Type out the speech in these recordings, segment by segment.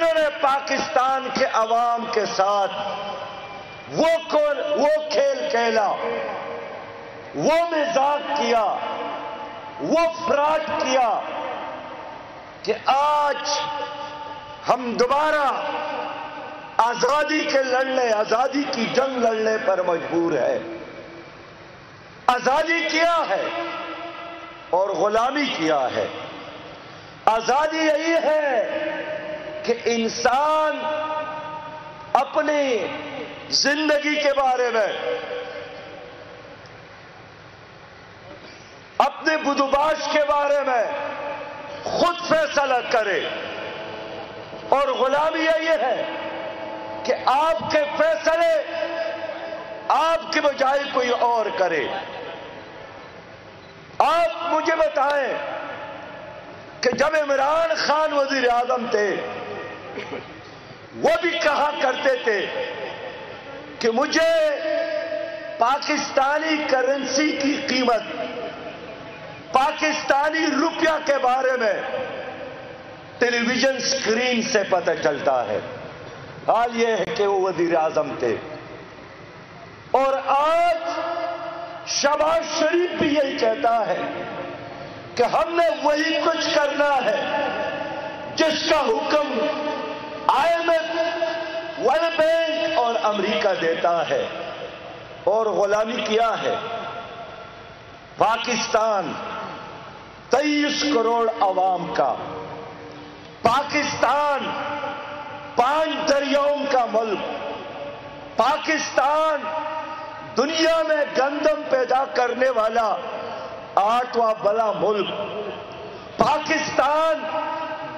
انہوں نے پاکستان کے عوام کے ساتھ وہ کھیل کھیلا، وہ مذاق کیا، وہ فراڈ کیا کہ آج ہم دوبارہ آزادی آزادی کی جنگ لڑنے پر مجبور ہے۔ آزادی کیا ہے اور غلامی کیا ہے؟ آزادی یہی ہے کہ انسان اپنی زندگی کے بارے میں، اپنے بدوباش کے بارے میں خود فیصلہ کرے، اور غلامی یہ ہے کہ آپ کے فیصلے آپ کے بجائے کوئی اور کرے۔ آپ مجھے بتائیں کہ جب عمران خان وزیر اعظم تھے، وہ بھی کہا کرتے تھے کہ مجھے پاکستانی کرنسی کی قیمت، پاکستانی روپیہ کے بارے میں ٹیلی ویژن سکرین سے پتہ چلتا ہے۔ حال یہ ہے کہ وہ وزیر اعظم تھے، اور آج شہباز شریف بھی یہی کہتا ہے کہ ہم نے وہی کچھ کرنا ہے جس کا حکم IMF، ورلڈ بینک اور امریکہ دیتا ہے۔ اور غلامی کیا ہے؟ پاکستان 23 کروڑ عوام کا، پاکستان 5 دریاؤں کا ملک، پاکستان دنیا میں گندم پیدا کرنے والا 8واں بڑا ملک، پاکستان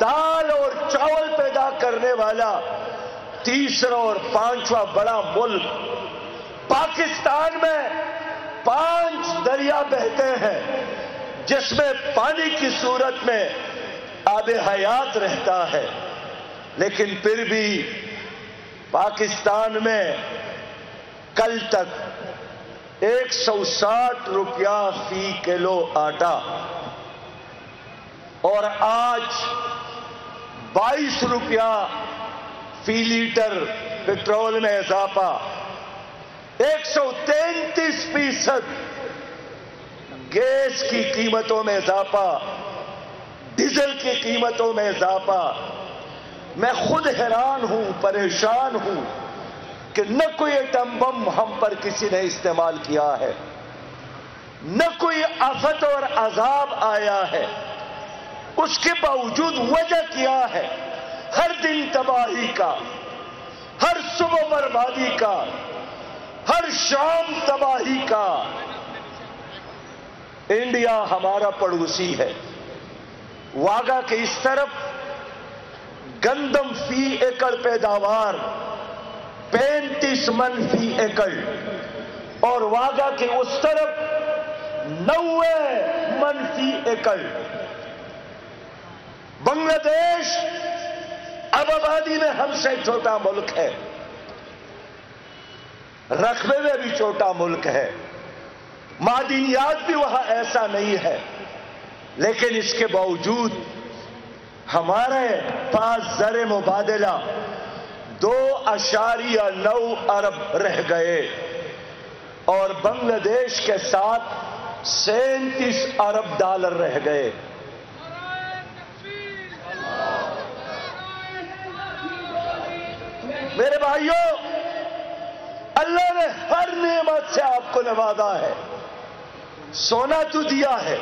دال اور چاول پیدا کرنے والا 3را اور 5واں بڑا ملک، پاکستان میں 5 دریا بہتے ہیں جس میں پانی کی صورت میں آب حیات رہتا ہے، لیکن پھر بھی پاکستان میں کل تک 160 روپیہ فی کلو آٹا، اور آج 22 روپیہ فی لیٹر پیٹرول میں اضافہ، 133% گیس کی قیمتوں میں اضافہ، ڈیزل کی قیمتوں میں اضافہ۔ میں خود حیران ہوں، پریشان ہوں کہ نہ کوئی ایٹم بم ہم پر کسی نے استعمال کیا ہے، نہ کوئی آفت اور عذاب آیا ہے، اس کے باوجود وجہ کیا ہے؟ ہر دن تباہی کا، ہر صبح بربادی کا، ہر شام تباہی کا۔ انڈیا ہمارا پڑوسی ہے، واگا کے اس طرف گندم فی ایکڑ پیداوار 35 من فی ایکڑ، اور واگا کے اس طرف 90 من فی ایکڑ۔ بنگلہ دیش اب آبادی میں ہم سے چھوٹا ملک ہے، رقبے میں بھی چھوٹا ملک ہے، معدنیات بھی وہاں ایسا نہیں ہے، لیکن اس کے باوجود ہمارے پاس زر مبادلہ 2.9 ارب رہ گئے، اور بنگلہ دیش کے ساتھ 37 ارب ڈالر رہ گئے۔ میرے بھائیوں، اللہ نے ہر نعمت سے آپ کو نوازا ہے۔ سونا تو دیا ہے،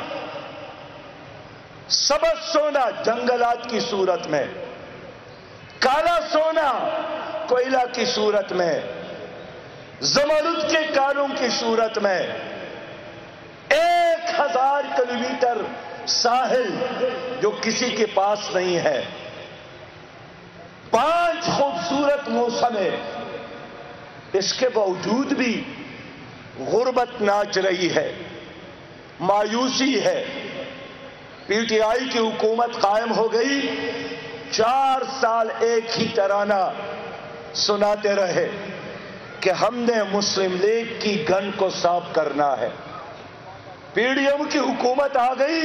سبز سونا جنگلات کی صورت میں، کالا سونا کوئلہ کی صورت میں، زمرد کے کانوں کی صورت میں، 1000 کلومیٹر ساحل جو کسی کے پاس نہیں ہے، 5 خوبصورت موسم ہے۔ اس کے باوجود بھی غربت ناچ رہی ہے، مایوسی ہے۔ پی ٹی آئی کی حکومت قائم ہو گئی، 4 سال ایک ہی ترانہ سناتے رہے کہ ہم نے مسلم لیگ کی گن کو صاف کرنا ہے۔ پی ڈی ایم کی حکومت آ گئی،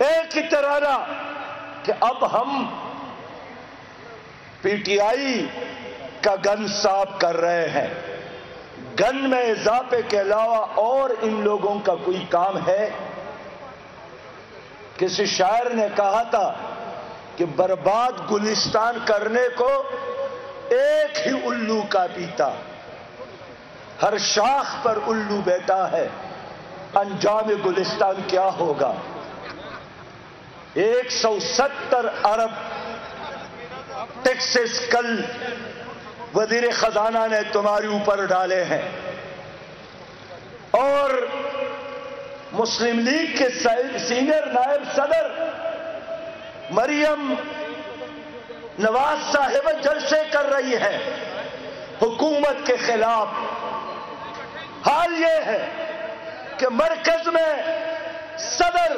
ایک ہی ترانہ کہ اب ہم پی ٹی آئی کا گن صاف کر رہے ہیں. گن میں اضافے کے علاوہ اور ان لوگوں کا کوئی کام ہے؟ کسی شاعر نے کہا تھا کہ برباد گلستان کرنے کو ایک ہی الو کا پیتا، ہر شاخ پر الو بیٹھا ہے، انجام گلستان کیا ہوگا؟ 170 ارب ٹیکسز کل وزیر خزانہ نے تمہارے اوپر ڈالے ہیں، اور مسلم لیگ کے سینئر نائب صدر مریم نواز صاحب جلسے کر رہی ہے حکومت کے خلاف. حال یہ ہے کہ مرکز میں صدر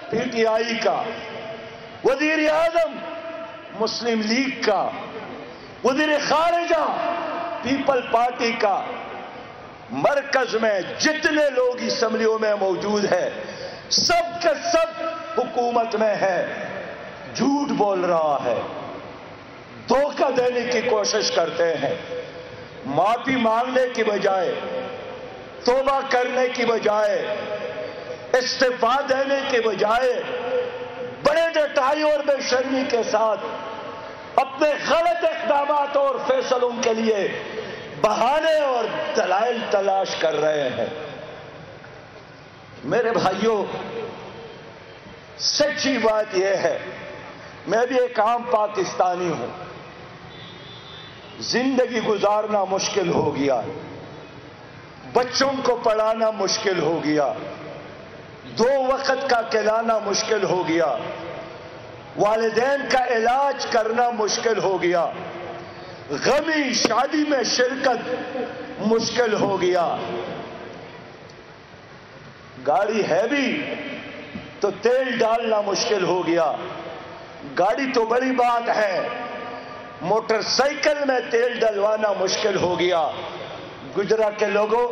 پی ٹی آئی کا، وزیر اعظم مسلم لیگ کا، وزیر خارجہ پیپل پارٹی کا، مرکز میں جتنے لوگ اسمبلیوں میں موجود ہیں سب کے سب حکومت میں ہے، جھوٹ بول رہا ہے، دھوکہ دینے کی کوشش کرتے ہیں. معافی مانگنے کی بجائے، توبہ کرنے کی بجائے، استعفا دینے کی بجائے بڑے ڈٹائی اور بے شرمی کے ساتھ اپنے غلط اقدامات اور فیصلوں کے لیے بہانے اور دلائل تلاش کر رہے ہیں. میرے بھائیوں، سچی بات یہ ہے، میں بھی ایک عام پاکستانی ہوں. زندگی گزارنا مشکل ہو گیا، بچوں کو پڑھانا مشکل ہو گیا، 2 وقت کا کھلانا مشکل ہو گیا، والدین کا علاج کرنا مشکل ہو گیا، غمی شادی میں شرکت مشکل ہو گیا. گاڑی ہے بھی تو تیل ڈالنا مشکل ہو گیا. گاڑی تو بڑی بات ہے، موٹر سائیکل میں تیل ڈلوانا مشکل ہو گیا. گجرات کے لوگوں،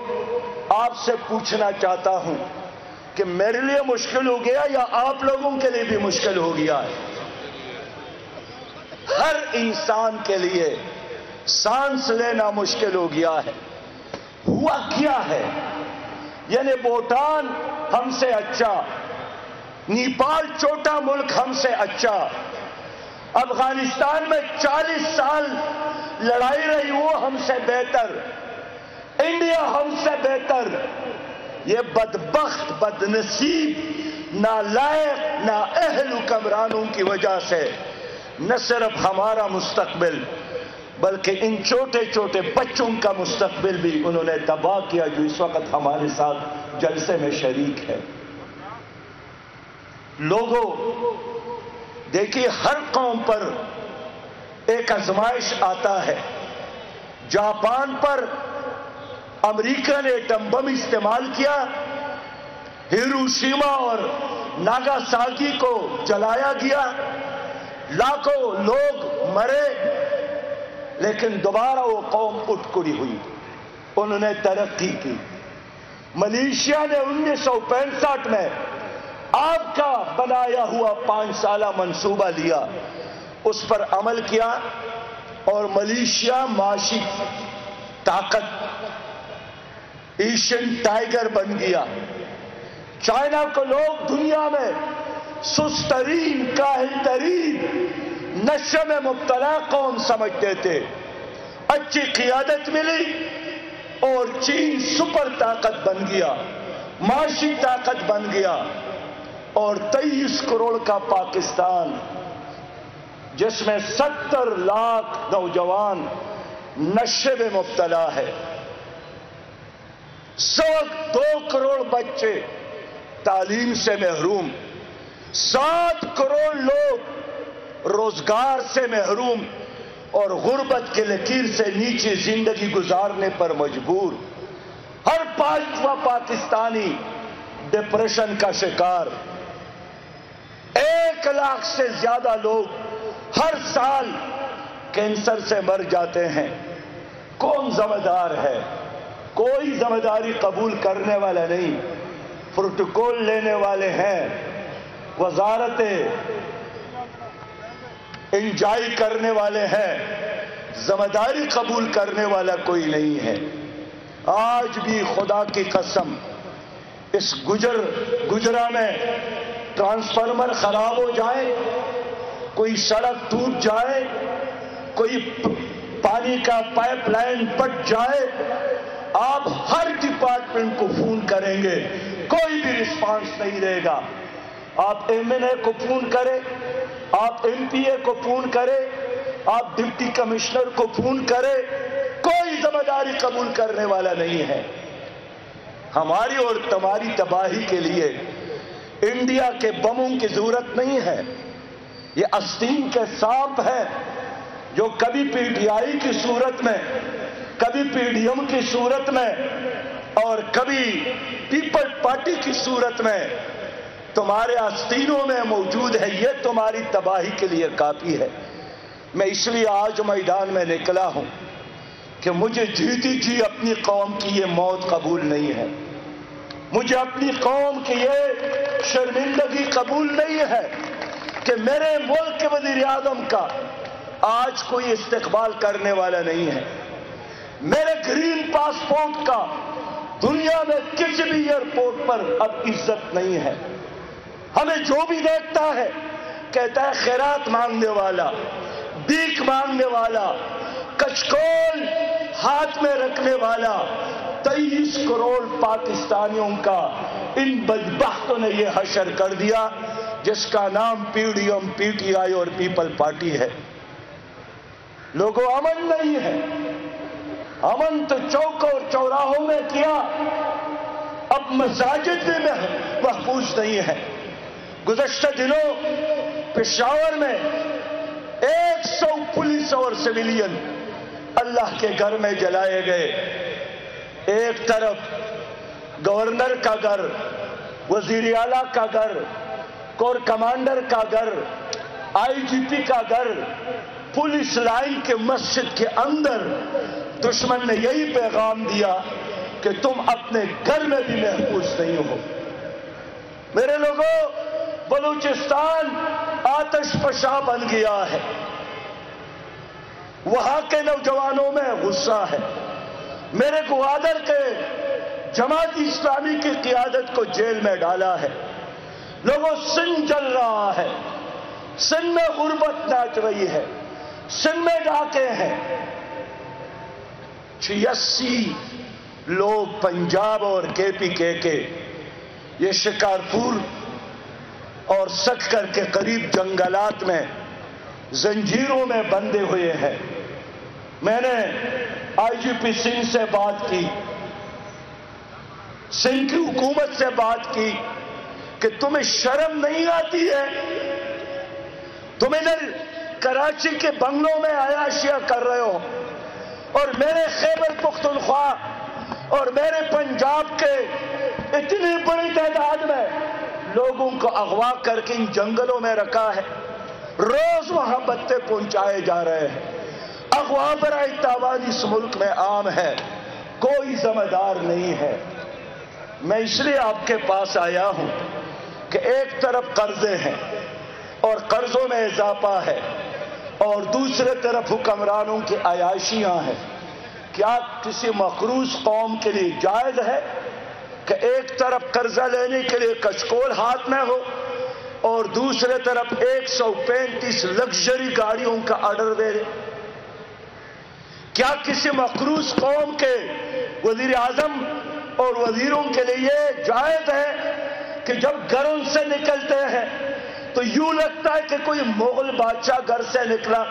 آپ سے پوچھنا چاہتا ہوں کہ میرے لیے مشکل ہو گیا یا آپ لوگوں کے لیے بھی مشکل ہو گیا ہے؟ ہر انسان کے لیے سانس لینا مشکل ہو گیا ہے. ہوا کیا ہے؟ یعنی بھوٹان ہم سے اچھا، نیپال چھوٹا ملک ہم سے اچھا، افغانستان میں 40 سال لڑائی رہی وہ ہم سے بہتر، انڈیا ہم سے بہتر. یہ بدبخت، بدنصیب، نالائق، نااہل حکمرانوں کی وجہ سے نہ صرف ہمارا مستقبل بلکہ ان چھوٹے چھوٹے بچوں کا مستقبل بھی انہوں نے تباہ کیا جو اس وقت ہمارے ساتھ جلسے میں شریک ہے. لوگوں، دیکھیے، ہر قوم پر ایک آزمائش آتا ہے. جاپان پر امریکہ نے ایٹم بم استعمال کیا، ہیروشیما اور ناگاساکی کو جلایا گیا، لاکھوں لوگ مرے، لیکن دوبارہ وہ قوم اٹھ کھڑی ہوئی، انہوں نے ترقی کی. ملیشیا نے 1965 میں آپ کا بنایا ہوا 5 سالہ منصوبہ لیا، اس پر عمل کیا اور ملیشیا معاشی طاقت، ایشین ٹائیگر بن گیا. چائنا کو لوگ دنیا میں سسترین، کاہل ترین، نشے میں مبتلا قوم سمجھتے تھے. اچھی قیادت ملی اور چین سپر طاقت بن گیا، معاشی طاقت بن گیا، اور 23 کروڑ کا پاکستان جس میں 70 لاکھ نوجوان نشے میں مبتلا ہے، 2 کروڑ بچے تعلیم سے محروم، 7 کروڑ لوگ روزگار سے محروم اور غربت کے لکیر سے نیچے زندگی گزارنے پر مجبور. ہر 5واں پاکستانی ڈپریشن کا شکار. 1 لاکھ سے زیادہ لوگ ہر سال کینسر سے مر جاتے ہیں. کون ذمہ دار ہے؟ کوئی ذمہ داری قبول کرنے والا نہیں. پروٹوکول لینے والے ہیں وزارت انجوائے کرنے والے ہیں، ذمہ داری قبول کرنے والا کوئی نہیں ہے۔ آج بھی خدا کی قسم اس گجرا میں ٹرانسفارمر خراب ہو جائے، کوئی سڑک ٹوٹ جائے، کوئی پانی کا پائپ لائن پٹ جائے، آپ ہر ڈپارٹمنٹ کو فون کریں گے، کوئی بھی رسپانس نہیں دے گا۔ آپ ایم این اے کو فون کریں، آپ ایم پی اے کو فون کریں، آپ ڈپٹی کمشنر کو فون کریں، کوئی ذمہ داری قبول کرنے والا نہیں ہے۔ ہماری اور تمہاری تباہی کے لیے انڈیا کے بموں کی ضرورت نہیں ہے، یہ آستین کے سانپ ہے جو کبھی پی ٹی آئی کی صورت میں، کبھی پی ڈی ایم کی صورت میں اور کبھی پیپل پارٹی کی صورت میں تمہارے آستینوں میں موجود ہے۔ یہ تمہاری تباہی کے لیے کافی ہے۔ میں اس لیے آج میدان میں نکلا ہوں کہ مجھے جیتی جی اپنی قوم کی یہ موت قبول نہیں ہے، مجھے اپنی قوم کی یہ شرمندگی قبول نہیں ہے کہ میرے ملک کے وزیر اعظم کا آج کوئی استقبال کرنے والا نہیں ہے، میرے گرین پاسپورٹ کا دنیا میں کسی بھی ایئرپورٹ پر اب عزت نہیں ہے۔ ہمیں جو بھی دیکھتا ہے کہتا ہے خیرات مانگنے والا، بھیک مانگنے والا، کچکول ہاتھ میں رکھنے والا۔ 23 کروڑ پاکستانیوں کا ان بدبختوں نے یہ حشر کر دیا جس کا نام P D M, P T I اور پیپل پارٹی ہے۔ لوگوں، امن نہیں ہے، امن تو چوک اور چوراہوں میں کیا، اب مساجد بھی محفوظ نہیں ہے۔ گزشتہ دنوں پشاور میں 100 پولیس اور سویلین اللہ کے گھر میں جلائے گئے۔ ایک طرف گورنر کا گھر، وزیر اعلیٰ کا گھر، کور کمانڈر کا گھر، آئی جی پی کا گھر، پولیس لائن کے مسجد کے اندر دشمن نے یہی پیغام دیا کہ تم اپنے گھر میں بھی محفوظ نہیں ہو۔ میرے لوگوں، بلوچستان آتش فشاں بن گیا ہے، وہاں کے نوجوانوں میں غصہ ہے۔ میرے گوادر کے جماعت اسلامی کی قیادت کو جیل میں ڈالا ہے۔ لوگوں، سندھ جل رہا ہے، سندھ میں غربت ناچ رہی ہے، سندھ میں ڈاکے ہیں۔ 86 لوگ پنجاب اور کے پی کے یہ شکارپور اور سکھر کے قریب جنگلات میں زنجیروں میں بندھے ہوئے ہیں۔ میں نے آئی جی پی سندھ سے بات کی، سندھ کی حکومت سے بات کی کہ تمہیں شرم نہیں آتی ہے؟ تم ادھر کراچی کے بنگلوں میں عیاشیاں کر رہے ہو اور میرے خیبر پختونخوا اور میرے پنجاب کے اتنی بڑی تعداد میں لوگوں کو اغوا کر کے ان جنگلوں میں رکھا ہے، روز وہاں بتے پہنچائے جا رہے ہیں۔ اغوا برائے تاوان اس ملک میں عام ہے، کوئی ذمہ دار نہیں ہے۔ میں اس لیے آپ کے پاس آیا ہوں کہ ایک طرف قرضے ہیں اور قرضوں میں اضافہ ہے اور دوسرے طرف حکمرانوں کی عیاشیاں ہیں۔ کیا کسی مقروض قوم کے لیے جائز ہے کہ ایک طرف قرضہ لینے کے لیے کچکول ہاتھ میں ہو اور دوسرے طرف 135 لگژری گاڑیوں کا آرڈر دے دے؟ کیا کسی مقروض قوم کے وزیر اعظم اور وزیروں کے لیے جائز ہے کہ جب گھروں سے نکلتے ہیں تو یوں لگتا ہے کہ کوئی مغل بادشاہ گھر سے نکلا،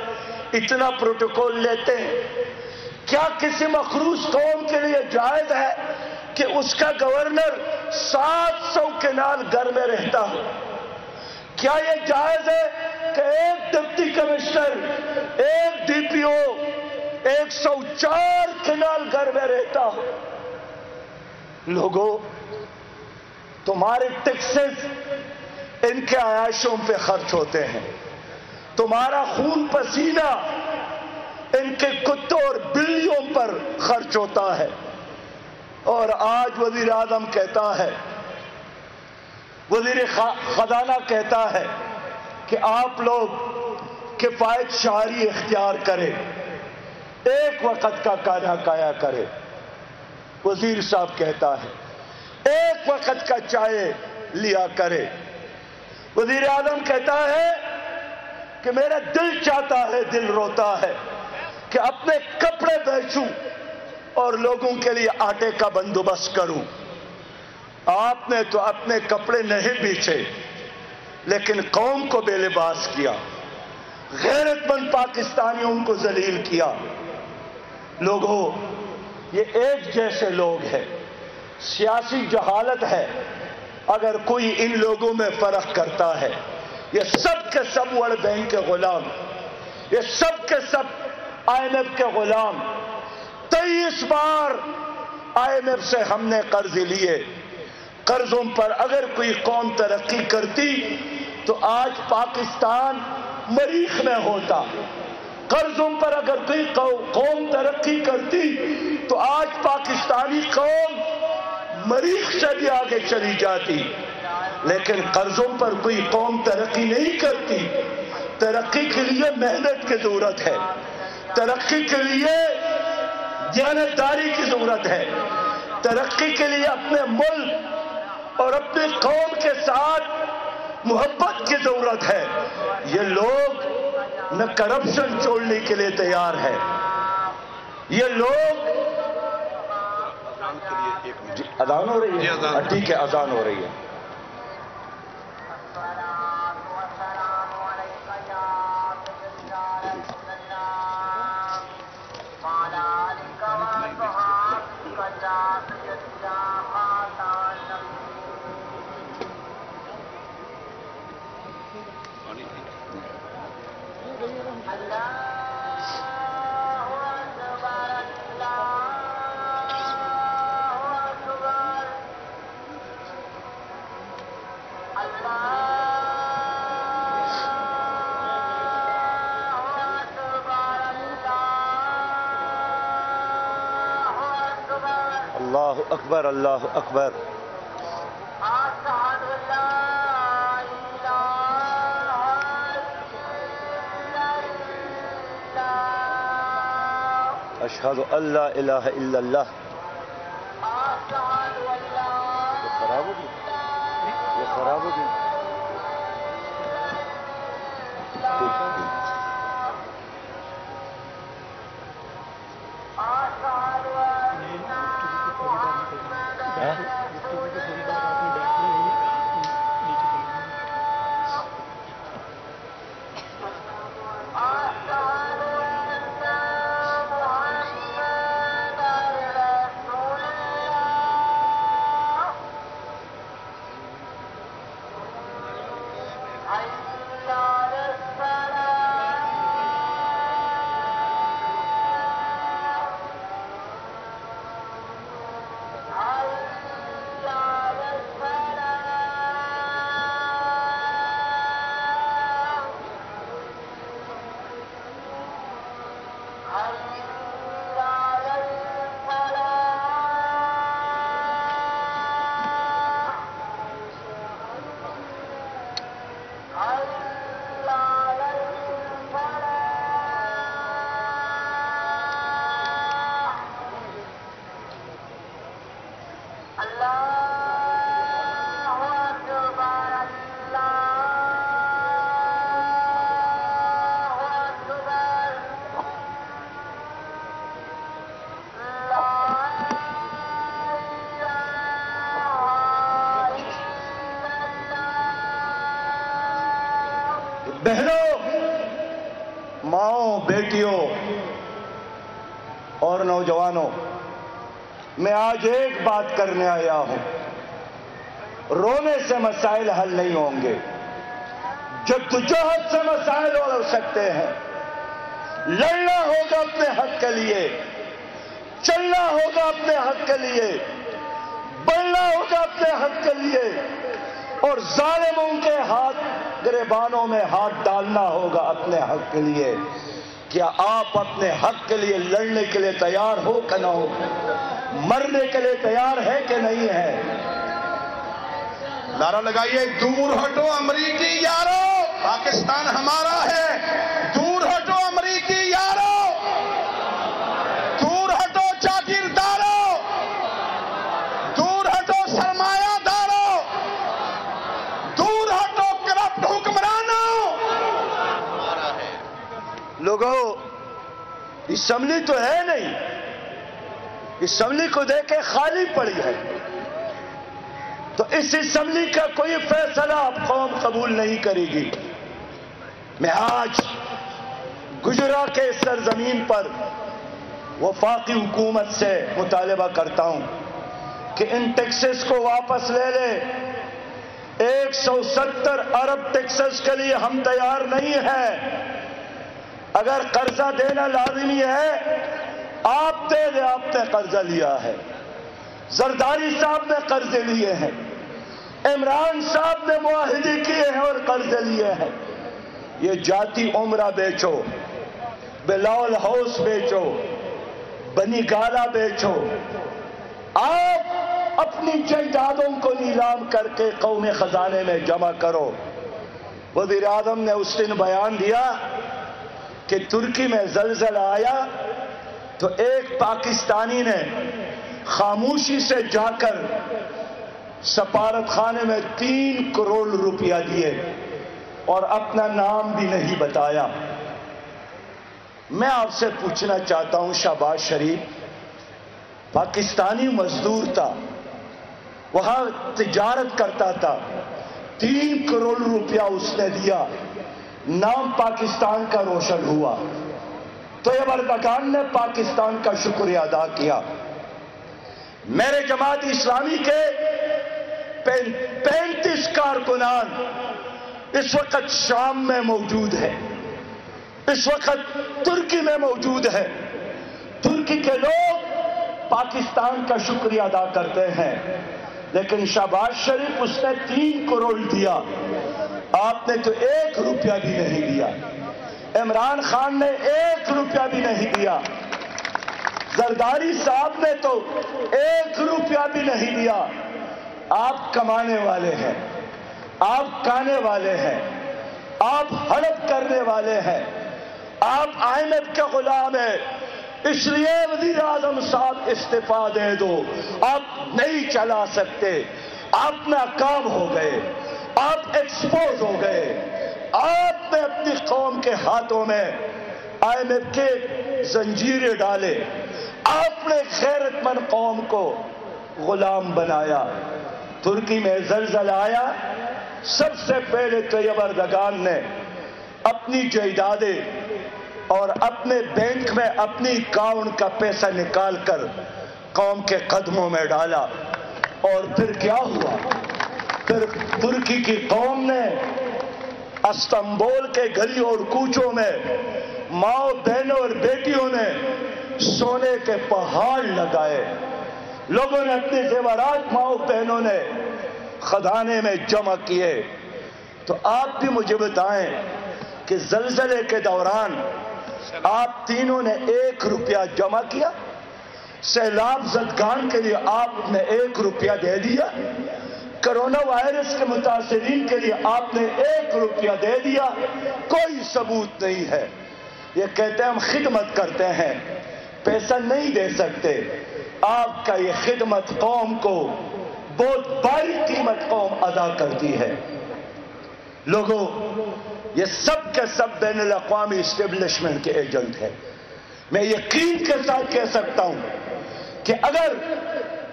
اتنا پروٹوکول لیتے ہیں؟ کیا کسی مقروض قوم کے لیے جائز ہے کہ اس کا گورنر 700 کنال گھر میں رہتا ہو؟ کیا یہ جائز ہے کہ ایک ڈپٹی کمشنر، ایک ڈی پی او 104 کنال گھر میں رہتا ہو؟ لوگوں، تمہارے ٹیکسز ان کے عیاشوں پہ خرچ ہوتے ہیں، تمہارا خون پسینہ ان کے کتوں اور بلیوں پر خرچ ہوتا ہے۔ اور آج وزیر اعظم کہتا ہے، وزیر خزانہ کہتا ہے کہ آپ لوگ کفایت شعری اختیار کرے، ایک وقت کا کھانا کھایا کرے۔ وزیر صاحب کہتا ہے ایک وقت کا چائے لیا کرے۔ وزیر اعظم کہتا ہے کہ میرا دل چاہتا ہے، دل روتا ہے کہ اپنے کپڑے بیچوں اور لوگوں کے لیے آٹے کا بندوبست کروں۔ آپ نے تو اپنے کپڑے نہیں بیچے لیکن قوم کو بے لباس کیا، غیرت مند پاکستانیوں کو ذلیل کیا۔ لوگوں، یہ ایک جیسے لوگ ہیں، سیاسی جہالت ہے اگر کوئی ان لوگوں میں فرق کرتا ہے۔ یہ سب کے سب ورلڈ بینک کے غلام، یہ سب کے سب IMF کے غلام۔ 23 بار IMF سے ہم نے قرض لیے۔ قرضوں پر اگر کوئی قوم ترقی کرتی تو آج پاکستان مریخ میں ہوتا۔ قرضوں پر اگر کوئی قوم ترقی کرتی تو آج پاکستانی قوم مریخ سے بھی آگے چلی جاتی۔ لیکن قرضوں پر کوئی قوم ترقی نہیں کرتی۔ ترقی کے لیے محنت کی ضرورت ہے، ترقی کے لیے دیانتداری کی ضرورت ہے، ترقی کے لیے اپنے ملک اور اپنی قوم کے ساتھ محبت کی ضرورت ہے۔ یہ لوگ نہ کرپشن چھوڑنے کے لیے تیار ہے، یہ لوگ اذان ہو رہی ہے، ٹھیک ہے اذان ہو رہی ہے۔ اللہ اکبر، اللہ اکبر۔ اشہد ان لا الہ الا اللہ۔ یہ خراب ہو گئی، یہ خراب ہو گئی۔ بہنوں، ماؤں، بیٹیوں اور نوجوانوں، میں آج ایک بات کرنے آیا ہوں۔ رونے سے مسائل حل نہیں ہوں گے، جدوجہد سے مسائل حل ہو سکتے ہیں۔ لڑنا ہوگا اپنے حق کے لیے، چلنا ہوگا اپنے حق کے لیے، بڑھنا ہوگا اپنے حق کے لیے، اور ظالموں کے ہاتھ گریبانوں میں ہاتھ ڈالنا ہوگا اپنے حق کے لیے۔ کیا آپ اپنے حق کے لیے لڑنے کے لیے تیار ہو کہ نہ ہو؟ مرنے کے لیے تیار ہے کہ نہیں ہے؟ نعرہ لگائیے، دور ہٹو امریکی یارو، پاکستان ہمارا ہے۔ لوگوں اسمبلی تو ہے نہیں، اسمبلی کو دیکھے خالی پڑی ہے، تو اس اسمبلی کا کوئی فیصلہ اب قوم قبول نہیں کرے گی۔ میں آج گجرا کے سرزمین پر وفاقی حکومت سے مطالبہ کرتا ہوں کہ ان ٹیکسز کو واپس لے لے۔ 170 ارب ٹیکسز کے لیے ہم تیار نہیں ہیں۔ اگر قرضہ دینا لازمی ہے آپ دے دیں، آپ نے قرضہ لیا ہے، زرداری صاحب نے قرضے لیے ہیں، عمران صاحب نے معاہدے کیے ہیں اور قرضے لیے ہیں۔ یہ جاتی عمرہ بیچو، بلاول ہاؤس بیچو، بنی گالا بیچو، آپ اپنی جائیدادوں کو نیلام کر کے قومی خزانے میں جمع کرو۔ وزیر اعظم نے اس دن بیان دیا کہ ترکی میں زلزلہ آیا تو ایک پاکستانی نے خاموشی سے جا کر سفارت خانے میں 3 کروڑ روپیہ دیے اور اپنا نام بھی نہیں بتایا۔ میں آپ سے پوچھنا چاہتا ہوں، شہباز شریف پاکستانی مزدور تھا، وہاں تجارت کرتا تھا، 3 کروڑ روپیہ اس نے دیا، نام پاکستان کا روشن ہوا، تو اردگان نے پاکستان کا شکریہ ادا کیا۔ میرے جماعت اسلامی کے 35 کارکنان اس وقت شام میں موجود ہیں، اس وقت ترکی میں موجود ہے۔ ترکی کے لوگ پاکستان کا شکریہ ادا کرتے ہیں، لیکن شہباز شریف اس نے 3 کروڑ دیا، آپ نے تو 1 روپیہ بھی نہیں دیا۔ عمران خان نے 1 روپیہ بھی نہیں دیا، زرداری صاحب نے تو 1 روپیہ بھی نہیں دیا۔ آپ کمانے والے ہیں، آپ کھانے والے ہیں، آپ ہڑپ کرنے والے ہیں، آپ IMF کے غلام ہیں، اس لیے وزیر اعظم صاحب استعفیٰ دے دو، آپ نہیں چلا سکتے، آپ ناکام ہو گئے، آپ ایکسپوز ہو گئے، آپ نے اپنی قوم کے ہاتھوں میں IMF کے زنجیریں ڈالے، آپ نے غیرت مند قوم کو غلام بنایا۔ ترکی میں زلزلہ آیا، سب سے پہلے طیب اردگان نے اپنی جائیدادیں اور اپنے بینک میں اپنی اکاؤنٹ کا پیسہ نکال کر قوم کے قدموں میں ڈالا، اور پھر کیا ہوا؟ پھر ترکی کی قوم نے استنبول کے گلی اور کوچوں میں ماں بہنوں اور بیٹیوں نے سونے کے پہاڑ لگائے، لوگوں نے اپنے زیورات ماں بہنوں نے خزانے میں جمع کیے۔ تو آپ بھی مجھے بتائیں کہ زلزلے کے دوران آپ تینوں نے 1 روپیہ جمع کیا، سیلاب زدگان کے لیے آپ نے 1 روپیہ دے دیا، کرونا وائرس کے متاثرین کے لیے آپ نے 1 روپیہ دے دیا، کوئی ثبوت نہیں ہے۔ یہ کہتے ہیں ہم خدمت کرتے ہیں، پیسہ نہیں دے سکتے۔ آپ کا یہ خدمت قوم کو بہت بڑی قیمت قوم ادا کرتی ہے۔ لوگوں، یہ سب کے سب بین الاقوامی اسٹیبلشمنٹ کے ایجنٹ ہیں۔ میں یقین کے ساتھ کہہ سکتا ہوں کہ اگر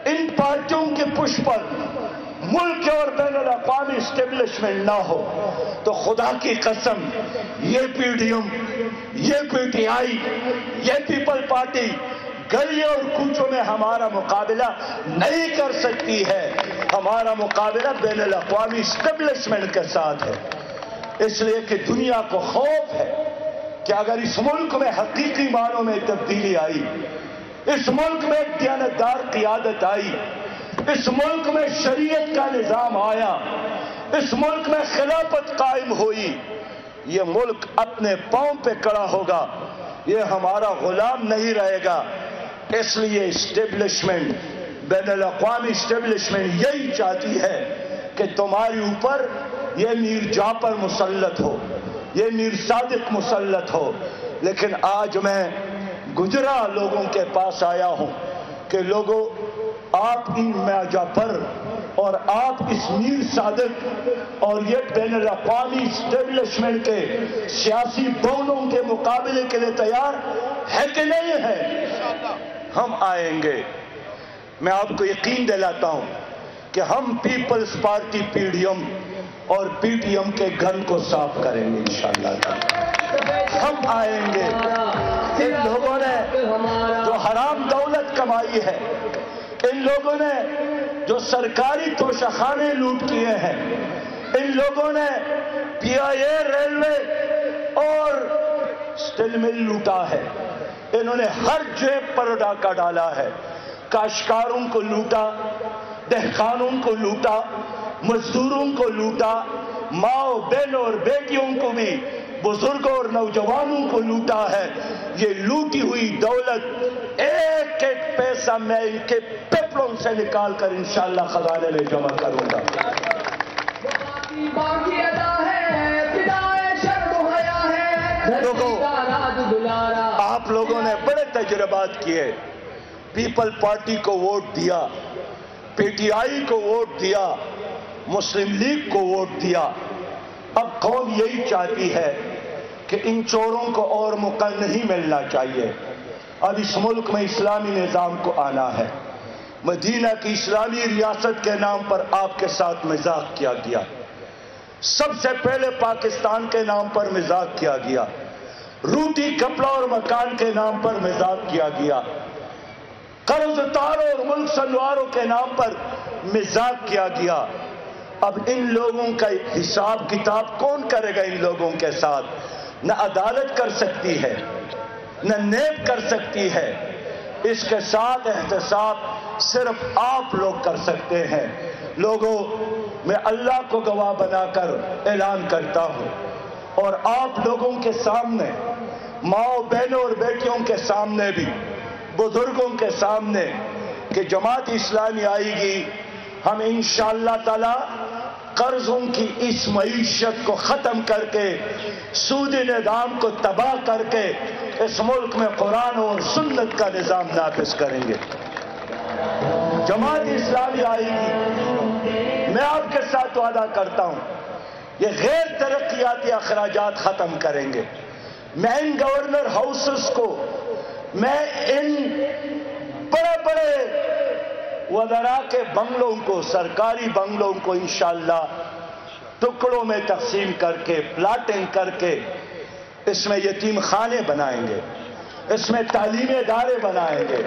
ان پارٹیوں کے پش پر ملک اور بین الاقوامی اسٹیبلشمنٹ نہ ہو تو خدا کی قسم یہ PDM، یہ PTI، یہ پیپل پارٹی گلیوں اور کوچوں میں ہمارا مقابلہ نہیں کر سکتی ہے۔ ہمارا مقابلہ بین الاقوامی اسٹیبلشمنٹ کے ساتھ ہے، اس لیے کہ دنیا کو خوف ہے کہ اگر اس ملک میں حقیقی معنوں میں تبدیلی آئی، اس ملک میں ایک دیانتدار قیادت آئی، اس ملک میں شریعت کا نظام آیا، اس ملک میں خلافت قائم ہوئی، یہ ملک اپنے پاؤں پہ کھڑا ہوگا، یہ ہمارا غلام نہیں رہے گا۔ اس لیے اسٹیبلشمنٹ، بین الاقوامی اسٹیبلشمنٹ یہی چاہتی ہے کہ تمہاری اوپر یہ میر جعفر مسلط ہو، یہ میر صادق مسلط ہو۔ لیکن آج میں گجرا لوگوں کے پاس آیا ہوں کہ لوگوں، آپ ان میر جعفر اور آپ اس میر صادق اور یہ بین الاقوامی اسٹیبلشمنٹ کے سیاسی بونوں کے مقابلے کے لیے تیار ہے کہ نہیں ہے؟ ہم آئیں گے. میں آپ کو یقین دلاتا ہوں کہ ہم peoples party P D M اور پی ٹی ایم کے گھر کو صاف کریں گے انشاءاللہ. ہم آئیں گے. ان لوگوں نے جو حرام دولت کمائی ہے، ان لوگوں نے جو سرکاری توشخانے لوٹ کیے ہیں، ان لوگوں نے پی آئی اے ریلوے اور اسٹیل مل لوٹا ہے. انہوں نے ہر جیب پر ڈاکہ ڈالا ہے. کاشتکاروں کو لوٹا، دہقانوں کو لوٹا، مزدوروں کو لوٹا، ماؤں بہنوں اور بیٹیوں کو بھی، بزرگوں اور نوجوانوں کو لوٹا ہے. یہ لوٹی ہوئی دولت ایک ایک پیسہ میں ان کے پیپڑوں سے نکال کر انشاءاللہ خزانے میں جمع کروں گا. آپ لوگوں نے بڑے تجربات کیے. پیپل پارٹی کو ووٹ دیا، پی ٹی آئی کو ووٹ دیا، مسلم لیگ کو ووٹ دیا. اب قوم یہی چاہتی ہے کہ ان چوروں کو اور موقع نہیں ملنا چاہیے. اب اس ملک میں اسلامی نظام کو آنا ہے. مدینہ کی اسلامی ریاست کے نام پر آپ کے ساتھ مذاق کیا گیا. سب سے پہلے پاکستان کے نام پر مذاق کیا گیا. روٹی کپڑا اور مکان کے نام پر مذاق کیا گیا. قرض اتاروں اور ملک سنواروں کے نام پر مذاق کیا گیا. اب ان لوگوں کا حساب کتاب کون کرے گا؟ ان لوگوں کے ساتھ نہ عدالت کر سکتی ہے، نہ نیب کر سکتی ہے. اس کے ساتھ احتساب صرف آپ لوگ کر سکتے ہیں. لوگوں، میں اللہ کو گواہ بنا کر اعلان کرتا ہوں اور آپ لوگوں کے سامنے، ماؤں بہنوں اور بیٹیوں کے سامنے بھی، بزرگوں کے سامنے، کہ جماعت اسلامی آئے گی. ہم انشاءاللہ تعالی قرضوں کی اس معیشت کو ختم کر کے، سودی نظام کو تباہ کر کے اس ملک میں قرآن اور سنت کا نظام نافذ کریں گے. جماعت اسلامی آئے گی. میں آپ کے ساتھ وعدہ کرتا ہوں یہ غیر ترقیاتی اخراجات ختم کریں گے. میں ان گورنر ہاؤسز کو، میں ان بڑے بڑے وزراء کے بنگلوں کو، سرکاری بنگلوں کو انشاءاللہ ٹکڑوں میں تقسیم کر کے، پلاٹنگ کر کے اس میں یتیم خانے بنائیں گے، اس میں تعلیمی ادارے بنائیں گے،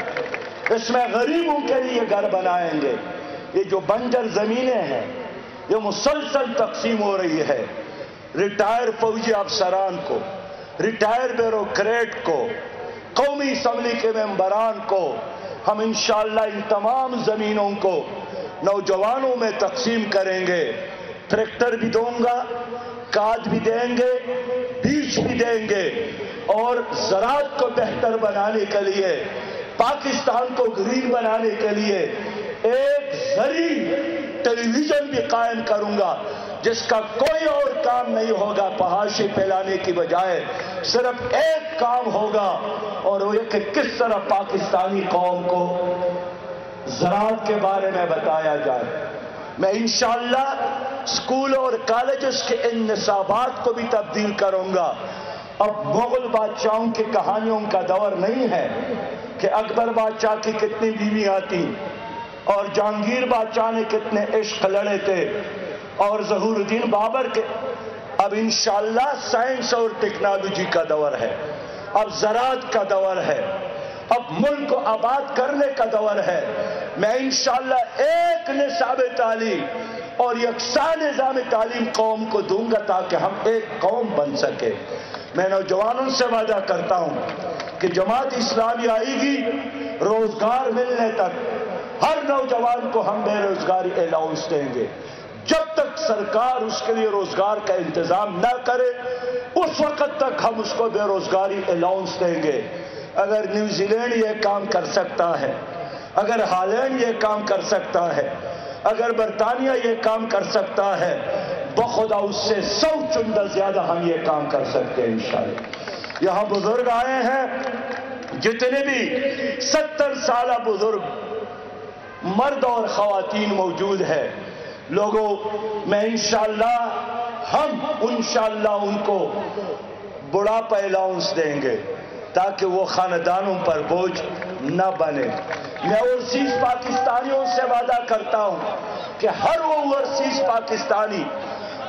اس میں غریبوں کے لیے گھر بنائیں گے. یہ جو بنجر زمینیں ہیں یہ مسلسل تقسیم ہو رہی ہے. ریٹائر فوجی افسران کو، ریٹائر بیوروکریٹ کو، قومی اسمبلی کے ممبران کو ہم انشاءاللہ ان تمام زمینوں کو نوجوانوں میں تقسیم کریں گے. ٹریکٹر بھی دوں گا، کھاد بھی دیں گے، بیج بھی دیں گے، اور زراعت کو بہتر بنانے کے لیے، پاکستان کو گرین بنانے کے لیے ایک زرعی ٹیلی ویژن بھی قائم کروں گا جس کا کوئی اور کام نہیں ہوگا. فحاشی پھیلانے کی بجائے صرف ایک کام ہوگا، اور وہ یہ کہ کس طرح پاکستانی قوم کو زراعت کے بارے میں بتایا جائے. میں انشاءاللہ اسکولوں اور کالجز کے ان نصابات کو بھی تبدیل کروں گا. اب مغل بادشاہوں کی کہانیوں کا دور نہیں ہے کہ اکبر بادشاہ کی کتنی بیویاں تھیں اور جہانگیر بادشاہ نے کتنے عشق لڑے تھے اور ظہور الدین بابر کے. اب انشاءاللہ سائنس اور ٹیکنالوجی کا دور ہے. اب زراعت کا دور ہے. اب ملک کو آباد کرنے کا دور ہے. میں انشاءاللہ ایک نصاب تعلیم اور یکساں نظام تعلیم قوم کو دوں گا تاکہ ہم ایک قوم بن سکے. میں نوجوانوں سے وعدہ کرتا ہوں کہ جماعت اسلامی آئے گی، روزگار ملنے تک ہر نوجوان کو ہم بے روزگاری الاؤنس دیں گے. جب تک سرکار اس کے لیے روزگار کا انتظام نہ کرے اس وقت تک ہم اس کو بے روزگاری الاؤنس دیں گے. اگر نیوزی لینڈ یہ کام کر سکتا ہے، اگر ہالینڈ یہ کام کر سکتا ہے، اگر برطانیہ یہ کام کر سکتا ہے، بخدا اس سے 100 چندہ زیادہ ہم یہ کام کر سکتے ہیں انشاءاللہ. یہاں بزرگ آئے ہیں، جتنے بھی 70 سالہ بزرگ مرد اور خواتین موجود ہے. لوگوں، میں ہم انشاءاللہ ان کو بڑھاپا الاؤنس دیں گے تاکہ وہ خاندانوں پر بوجھ نہ بنے. میں اوورسیز پاکستانیوں سے وعدہ کرتا ہوں کہ ہر وہ اوورسیز پاکستانی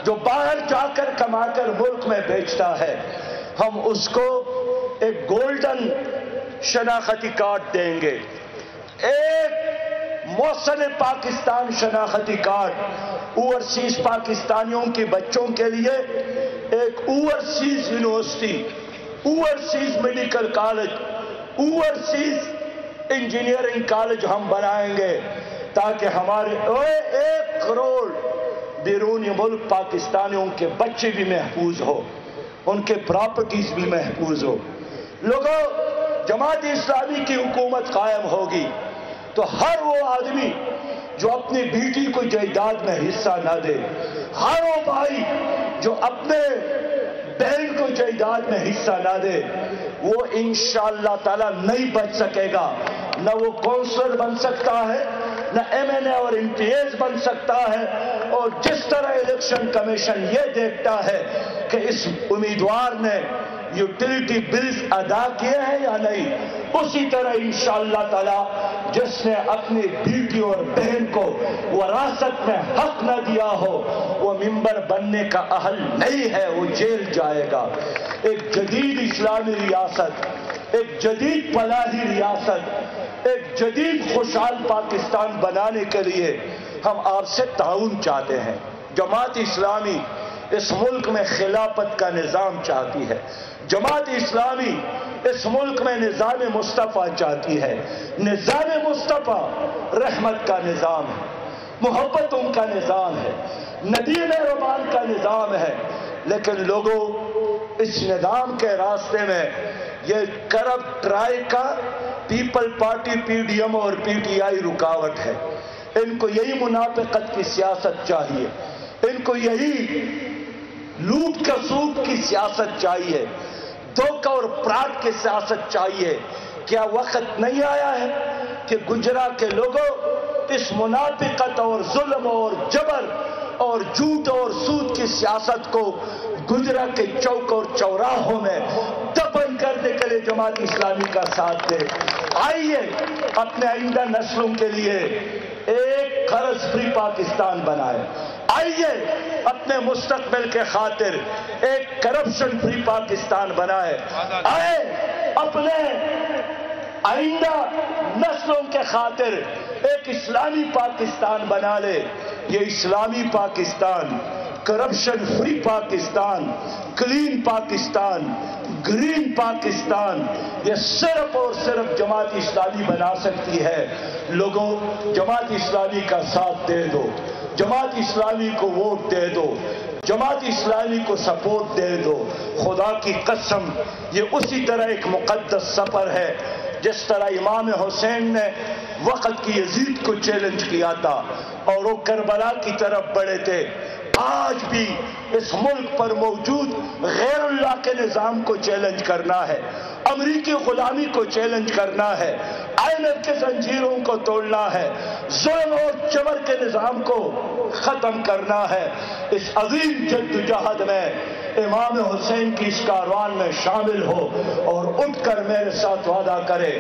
جو باہر جا کر کما کر ملک میں بیچتا ہے، ہم اس کو ایک گولڈن شناختی کارڈ دیں گے، ایک محسن پاکستان شناختی کارڈ اوورسیز پاکستانیوں کے بچوں کے لیے. ایک overseas university, overseas medical college, overseas engineering college ہم بنائیں گے تاکہ ہمارے 1 کروڑ بیرونی ملک پاکستانیوں کے بچے بھی محفوظ ہو، ان کے پراپرٹیز بھی محفوظ ہو. لوگوں، جماعت اسلامی کی حکومت قائم ہوگی تو ہر وہ آدمی جو اپنی بیٹی کو جائیداد میں حصہ نہ دے، ہر وہ بھائی جو اپنے بہن کو جائیداد میں حصہ نہ دے، وہ انشاءاللہ تعالی نہیں بچ سکے گا. نہ وہ کونسلر بن سکتا ہے، نہ MNA اور MPs بن سکتا ہے. اور جس طرح الیکشن کمیشن یہ دیکھتا ہے کہ اس امیدوار نے یوٹیلیٹی بلز ادا کیے ہیں یا نہیں، اسی طرح انشاءاللہ تعالی جس نے اپنی بیٹی اور بہن کو وراثت میں حق نہ دیا ہو، وہ ممبر بننے کا اہل نہیں ہے، وہ جیل جائے گا. ایک جدید اسلامی ریاست، ایک جدید فلاحی ریاست، ایک جدید خوشحال پاکستان بنانے کے لیے ہم آپ سے تعاون چاہتے ہیں. جماعت اسلامی اس ملک میں خلافت کا نظام چاہتی ہے. جماعت اسلامی اس ملک میں نظام مصطفیٰ چاہتی ہے. نظام مصطفیٰ رحمت کا نظام ہے، محبتوں کا نظام ہے، نبی رحمان کا نظام ہے. لیکن لوگوں، اس نظام کے راستے میں یہ کرپٹ ٹرائی کا پیپل پارٹی، PDM اور PTI رکاوٹ ہے. ان کو یہی منافقت کی سیاست چاہیے، ان کو یہی لوٹ کسوٹ کی سیاست چاہیے، دھوکہ اور فراڈ کی سیاست چاہیے. کیا وقت نہیں آیا ہے کہ گجرات کے لوگوں اس منافقت اور ظلم اور جبر اور جھوٹ اور سود کی سیاست کو گجرات کے چوک اور چوراہوں میں دفن کرنے کے لیے جماعت اسلامی کا ساتھ دے؟ آئیے اپنے آئندہ نسلوں کے لیے ایک قرض فری پاکستان بنائے. آئیے اپنے مستقبل کے خاطر ایک کرپشن فری پاکستان بنائے. آئے اپنے آئندہ نسلوں کے خاطر ایک اسلامی پاکستان بنا لے. یہ اسلامی Pakistan, corruption free Pakistan, clean Pakistan, green Pakistan, یہ صرف اور صرف جماعت اسلامی بنا سکتی ہے. لوگوں، جماعت اسلامی کا ساتھ دے دو، جماعت اسلامی کو ووٹ دے دو، جماعت اسلامی کو سپورٹ دے دو. خدا کی قسم، یہ اسی طرح ایک مقدس سفر ہے جس طرح امام حسین نے وقت کی یزید کو چیلنج کیا تھا اور وہ کربلا کی طرف بڑھے تھے. آج بھی اس ملک پر موجود غیر اللہ کے نظام کو چیلنج کرنا ہے، امریکی غلامی کو چیلنج کرنا ہے، IMF کے زنجیروں کو توڑنا ہے، ظلم اور جبر کے نظام کو ختم کرنا ہے. اس عظیم جدوجہد میں امام حسین کی اس کاروان میں شامل ہو اور اٹھ کر میرے ساتھ وعدہ کرے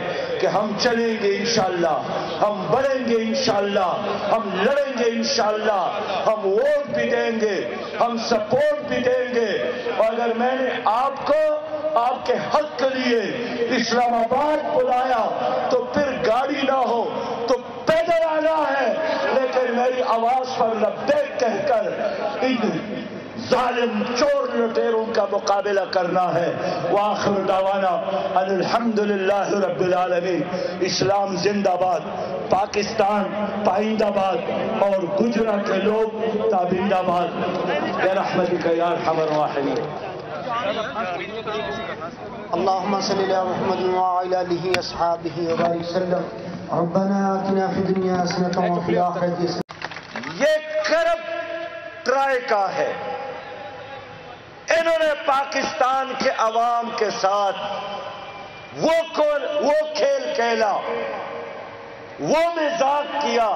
کہ ہم چلیں گے انشاءاللہ، ہم بڑھیں گے انشاءاللہ، ہم لڑیں گے انشاءاللہ، ہم ووٹ بھی دیں گے، ہم سپورٹ بھی دیں گے. اور اگر میں نے آپ کو آپ کے حق کے لیے اسلام آباد بلایا تو پھر گاڑی نہ ہو تو پیدل آنا ہے، لیکن میری آواز پر لبیک کہہ کر ان ظالم چور لٹیروں کا مقابلہ کرنا ہے. وآخر دعوانا ان الحمدللہ رب العالمین. اسلام زندہ باد، پاکستان پائندہ باد اور گجرات کے لوگ تابندہ باد. برحمتک یا ارحم الراحمین. اللهم صل على محمد وعلى آله وصحبه وبارك وسلم. ربنا آتنا في الدنيا حسنة وفي الآخرة حسنة. یہ کرپٹ ٹرائی کا ہے. انہوں نے پاکستان کے عوام کے ساتھ وہ کھیل کھیلا. وہ مزاق کیا،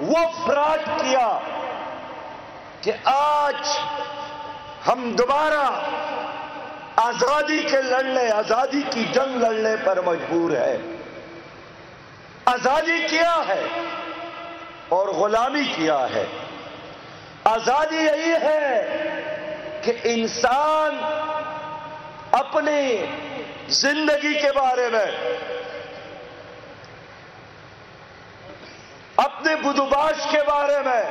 وہ فراڈ کیا کہ آج ہم دوبارہ آزادی کے لڑنے، آزادی کی جنگ لڑنے پر مجبور ہے۔ آزادی کیا ہے اور غلامی کیا ہے؟ آزادی یہی ہے کہ انسان اپنی زندگی کے بارے میں، اپنے بدوباش کے بارے میں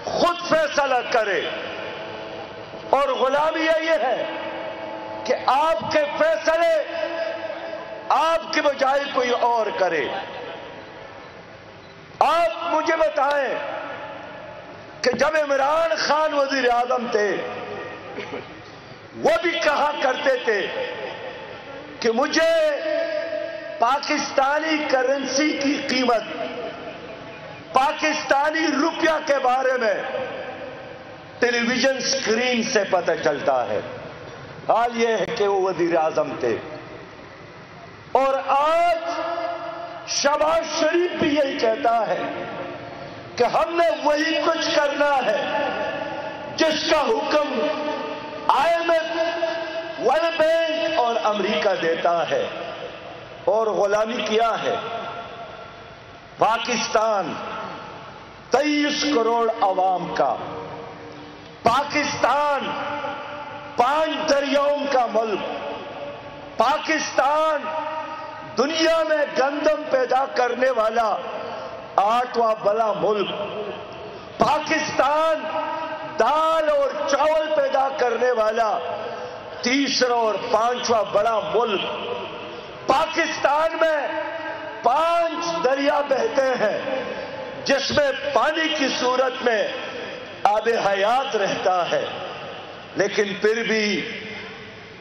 خود فیصلہ کرے، اور غلامی یہی ہے کہ آپ کے فیصلے آپ کے بجائے کوئی اور کرے۔ آپ مجھے بتائیں کہ جب عمران خان وزیر اعظم تھے، وہ بھی کہا کرتے تھے کہ مجھے پاکستانی کرنسی کی قیمت، پاکستانی روپیہ کے بارے میں ٹیلی ویژن سکرین سے پتہ چلتا ہے۔ حال یہ ہے کہ وہ وزیر اعظم تھے، اور آج شہباز شریف بھی یہی کہتا ہے کہ ہم نے وہی کچھ کرنا ہے جس کا حکم IMF، ورلڈ بینک اور امریکہ دیتا ہے۔ اور غلامی کیا ہے؟ پاکستان 23 کروڑ عوام کا، پاکستان 5 دریاؤں کا ملک، پاکستان دنیا میں گندم پیدا کرنے والا 8واں بڑا ملک، پاکستان دال اور چاول پیدا کرنے والا 3را اور 5واں بڑا ملک، پاکستان میں 5 دریا بہتے ہیں جس میں پانی کی صورت میں آب حیات رہتا ہے، لیکن پھر بھی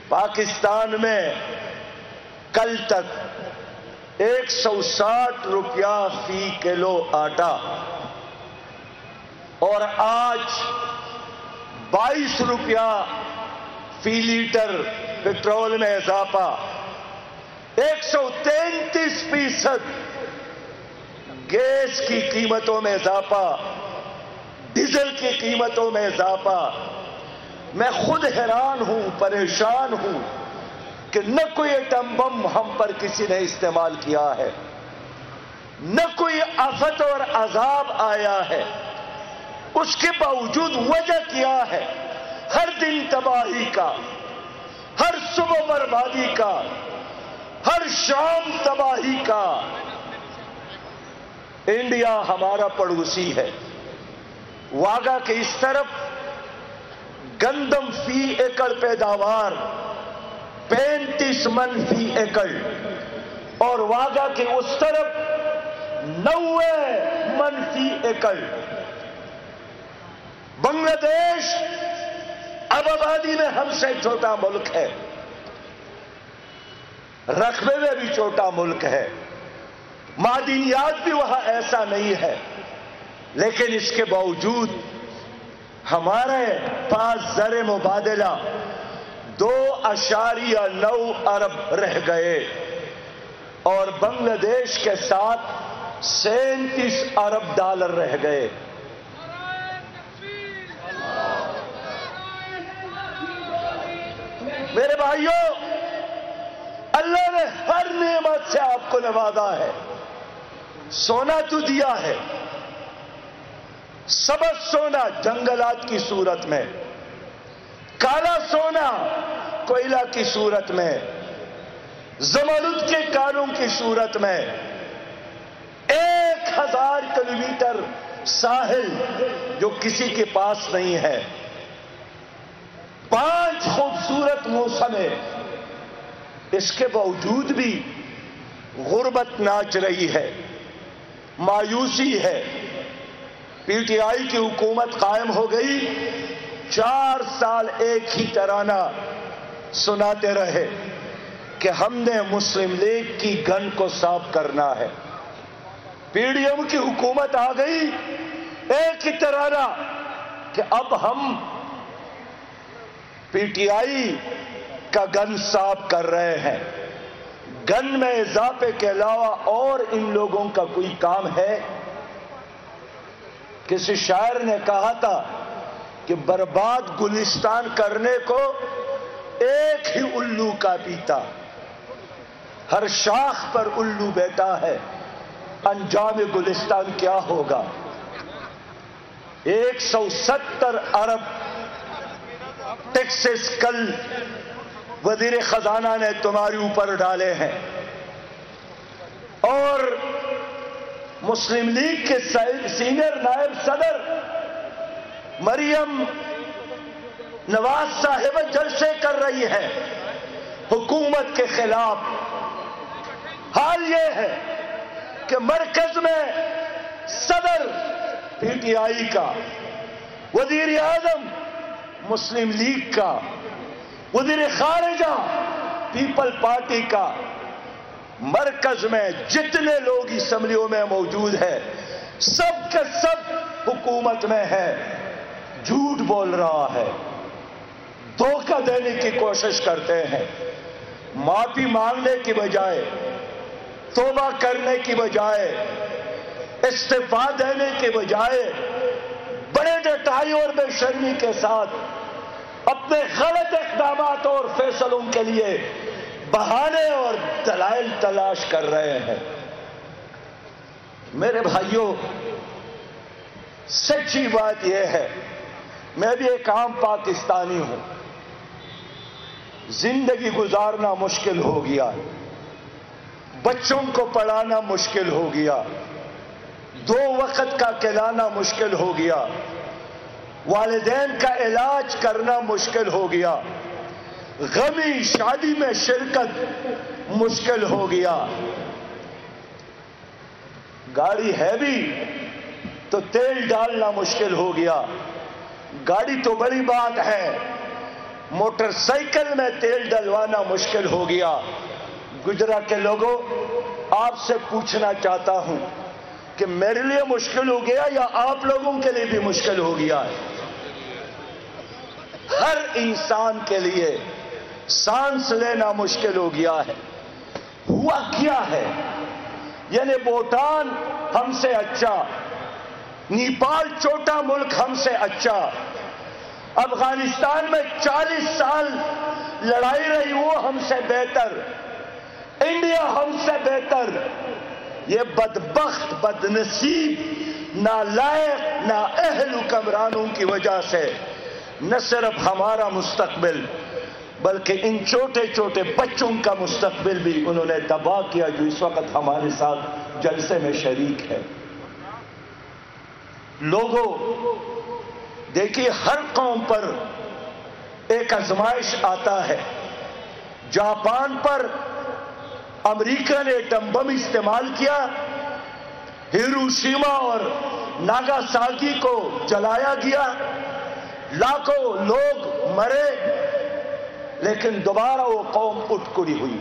پاکستان میں کل تک 160 روپیہ فی کلو آٹا، اور آج 22 روپیہ فی لیٹر پیٹرول میں اضافہ، 133% گیس کی قیمتوں میں اضافہ، ڈیزل کی قیمتوں میں اضافہ۔ میں خود حیران ہوں، پریشان ہوں کہ نہ کوئی ایٹم بم ہم پر کسی نے استعمال کیا ہے، نہ کوئی آفت اور عذاب آیا ہے، اس کے باوجود وجہ کیا ہے؟ ہر دن تباہی کا، ہر صبح بربادی کا، ہر شام تباہی کا۔ انڈیا ہمارا پڑوسی ہے، واگا کے اس طرف گندم فی ایکڑ پیداوار 35 من فی ایکڑ، اور واگا کے اس طرف 90 من فی ایکڑ۔ بنگلہ دیش اب آبادی میں ہم سے چھوٹا ملک ہے، رقبے میں بھی چھوٹا ملک ہے، معدنیات بھی وہاں ایسا نہیں ہے، لیکن اس کے باوجود ہمارے پاس زر مبادلہ 2.9 ارب رہ گئے، اور بنگلہ دیش کے ساتھ 37 ارب ڈالر رہ گئے۔ میرے بھائیوں، اللہ نے ہر نعمت سے آپ کو نوازا ہے۔ سونا تو دیا ہے، سبز سونا جنگلات کی صورت میں، کالا سونا کوئلہ کی صورت میں، زمرد کے کانوں کی صورت میں، 1000 کلومیٹر ساحل جو کسی کے پاس نہیں ہے، 5 خوبصورت موسمیں، اس کے باوجود بھی غربت ناچ رہی ہے، مایوسی ہے۔ پی ٹی آئی کی حکومت قائم ہو گئی، 4 سال ایک ہی ترانہ سناتے رہے کہ ہم نے مسلم لیگ کی گن کو صاف کرنا ہے۔ پی ڈی ایم کی حکومت آ گئی، ایک ہی ترانہ کہ اب ہم پی ٹی آئی کا گن صاف کر رہے ہیں۔ گن میں اضافے کے علاوہ اور ان لوگوں کا کوئی کام ہے؟ کسی شاعر نے کہا تھا کہ برباد گلستان کرنے کو ایک ہی الو کا پیتا، ہر شاخ پر الو بیٹھا ہے، انجام گلستان کیا ہوگا؟ 170 ارب ٹیکسز کل وزیر خزانہ نے تمہارے اوپر ڈالے ہیں، اور مسلم لیگ کے سینئر نائب صدر مریم نواز صاحبہ جلسے کر رہی ہے حکومت کے خلاف۔ حال یہ ہے کہ مرکز میں صدر پی ٹی آئی کا، وزیر اعظم مسلم لیگ کا، وزیر خارجہ پیپل پارٹی کا، مرکز میں جتنے لوگ اسمبلیوں میں موجود ہیں سب کے سب حکومت میں ہے، جھوٹ بول رہا ہے، دھوکہ دینے کی کوشش کرتے ہیں۔ معافی مانگنے کی بجائے، توبہ کرنے کی بجائے، استعفا دینے کی بجائے بڑے ڈٹائی اور بے شرمی کے ساتھ اپنے غلط اقدامات اور فیصلوں کے لیے بہانے اور دلائل تلاش کر رہے ہیں۔ میرے بھائیوں، سچی بات یہ ہے، میں بھی ایک عام پاکستانی ہوں، زندگی گزارنا مشکل ہو گیا، بچوں کو پڑھانا مشکل ہو گیا، 2 وقت کا کھلانا مشکل ہو گیا، والدین کا علاج کرنا مشکل ہو گیا، غمی شادی میں شرکت مشکل ہو گیا، گاڑی ہے بھی تو تیل ڈالنا مشکل ہو گیا۔ گاڑی تو بڑی بات ہے، موٹر سائیکل میں تیل ڈلوانا مشکل ہو گیا۔ گجرا کے لوگوں، آپ سے پوچھنا چاہتا ہوں کہ میرے لیے مشکل ہو گیا یا آپ لوگوں کے لیے بھی مشکل ہو گیا ہے؟ ہر انسان کے لیے سانس لینا مشکل ہو گیا ہے۔ ہوا کیا ہے؟ یعنی بھوٹان ہم سے اچھا، نیپال چھوٹا ملک ہم سے اچھا، افغانستان میں 40 سال لڑائی رہی وہ ہم سے بہتر، انڈیا ہم سے بہتر۔ یہ بدبخت، بدنصیب، نالائق، نااہل حکمرانوں کی وجہ سے نہ صرف ہمارا مستقبل بلکہ ان چھوٹے چھوٹے بچوں کا مستقبل بھی انہوں نے تباہ کیا، جو اس وقت ہمارے ساتھ جلسے میں شریک ہے۔ لوگوں، دیکھیے، ہر قوم پر ایک آزمائش آتا ہے۔ جاپان پر امریکہ نے ایٹم بم استعمال کیا، ہیروشیما اور ناگاساکی کو جلایا گیا، لاکھوں لوگ مرے، لیکن دوبارہ وہ قوم اٹھ کھڑی ہوئی،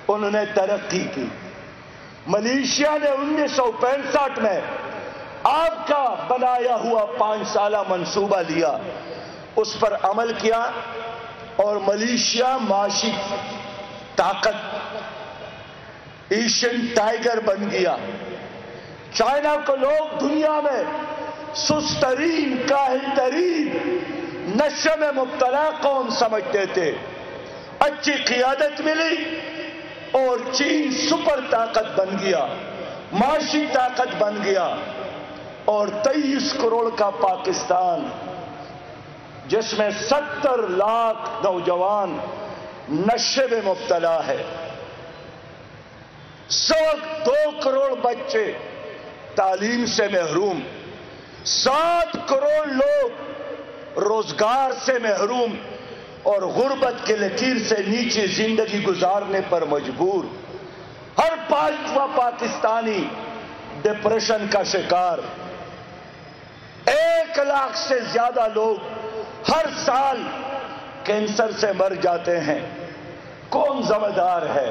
انہوں نے ترقی کی۔ ملیشیا نے 1965 میں آپ کا بنایا ہوا 5 سالہ منصوبہ لیا، اس پر عمل کیا، اور ملیشیا معاشی طاقت، ایشین ٹائیگر بن گیا۔ چائنا کو لوگ دنیا میں سسترین، کاہل ترین، نشے میں مبتلا قوم سمجھتے تھے۔ اچھی قیادت ملی اور چین سپر طاقت بن گیا، معاشی طاقت بن گیا، اور 23 کروڑ کا پاکستان، جس میں 70 لاکھ نوجوان نشے میں مبتلا ہے، 2 کروڑ بچے تعلیم سے محروم، 7 کروڑ لوگ روزگار سے محروم اور غربت کے لکیر سے نیچے زندگی گزارنے پر مجبور۔ ہر 5واں پاکستانی ڈپریشن کا شکار۔ 1 لاکھ سے زیادہ لوگ ہر سال کینسر سے مر جاتے ہیں۔ کون ذمہ دار ہے؟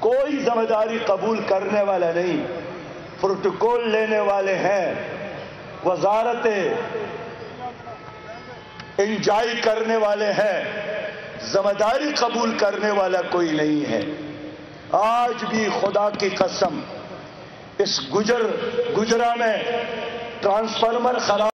کوئی ذمہ داری قبول کرنے والا نہیں۔ پروٹوکول لینے والے ہیں، وزارت انجائی کرنے والے ہیں، ذمہ داری قبول کرنے والا کوئی نہیں ہے۔ آج بھی خدا کی قسم اس گجرا میں ٹرانسفارمر خراب